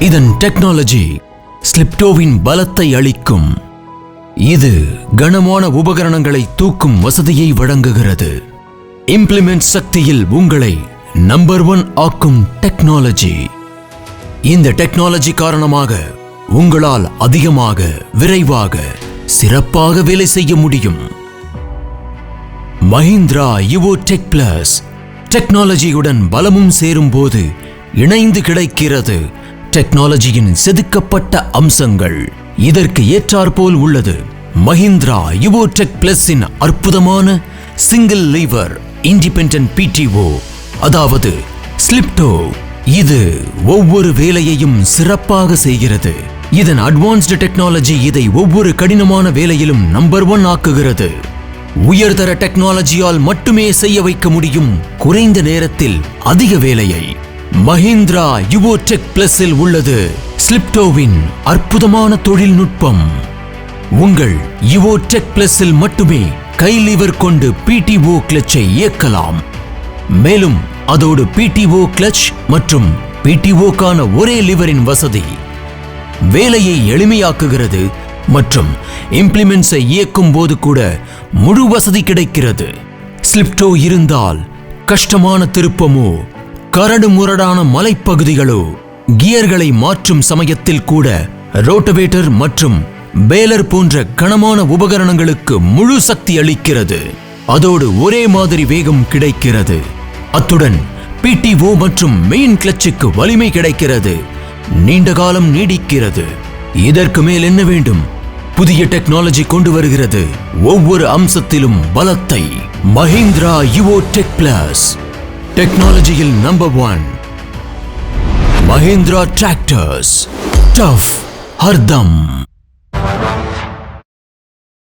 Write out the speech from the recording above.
இதன் டெக்னாலஜி ஸ்லிப்டோவின் பலத்தை அளிக்கும். இது கனமான உபகரணங்களை தூக்கும் வசதியை வழங்குகிறது. இம்ப்ளிமெண்ட் சக்தியில் உங்களை நம்பர் 1 ஆக்கும் டெக்னாலஜி. இந்த டெக்னாலஜி காரணமாக உங்களால் அதிகமாக, விரைவாக, சிறப்பாக வேலை செய்ய முடியும். மஹிந்திரா யுவோ டெக் பிளஸ் டெக்னாலஜியுடன் பலமும் சேரும்போது இணைந்து கிடைக்கிறது டெக்னாலஜியின் செதுக்கப்பட்ட அம்சங்கள். இதற்கு ஏற்றாற்போல் உள்ளது மஹிந்திரா யுவோ டெக் பிளஸின் அற்புதமான சிங்கிள் லீவர் இண்டிபெண்டன்ட் PTO, அதாவது ஸ்லிப்டோ. இது ஒவ்வொரு வேலையையும் சிறப்பாக செய்கிறது. இதன் அட்வான்ஸ்டு டெக்னாலஜி இதை ஒவ்வொரு கடினமான வேலையிலும் நம்பர் 1 ஆக்குகிறது. உயர்தர டெக்னாலஜியால் மட்டுமே செய்ய வைக்க முடியும் குறைந்த நேரத்தில் அதிக வேலையை. மஹிந்திரா யுவோ டெக் பிளஸில் உள்ளது ஸ்லிப்டோவின் அற்புதமான தொழில்நுட்பம். உங்கள் யுவோ டெக் பிளஸில் மட்டுமே கை லீவர் கொண்டு PTO கிளட்சை இயக்கலாம். மேலும் அதோடு PTO கிளட்ச் மற்றும் PTOக்கான ஒரே லிவரின் வசதி வேலையை எளிமையாக்குகிறது மற்றும் இம்ப்ளிமெண்ட்ஸை இயக்கும் போது கூட முழு வசதி கிடைக்கிறது. ஸ்லிப்டோ இருந்தால் கஷ்டமான திருப்பமோ, கரடு முரடான மலைப்பகுதிகளோ, கியர்களை மாற்றும் சமயத்தில் கூட ரோட்டவேட்டர் மற்றும் பேலர் போன்ற கனமான உபகரணங்களுக்கு முழு சக்தி அளிக்கிறது. அதோடு ஒரே மாதிரி வேகம் கிடைக்கிறது. அத்துடன் PTO மற்றும் மெயின் கிளட்சுக்கு வலிமை கிடைக்கிறது. நீண்ட காலம் நீடிக்கிறது. இதற்கு மேல் என்ன வேண்டும்? புதிய டெக்னாலஜி கொண்டு வருகிறது ஒவ்வொரு அம்சத்திலும் பலத்தை. மஹிந்திரா யுவோ டெக் பிளஸ் டெக்னாலஜியில் நம்பர் 1. Mahindra tractors, tough, ஹர்தம்.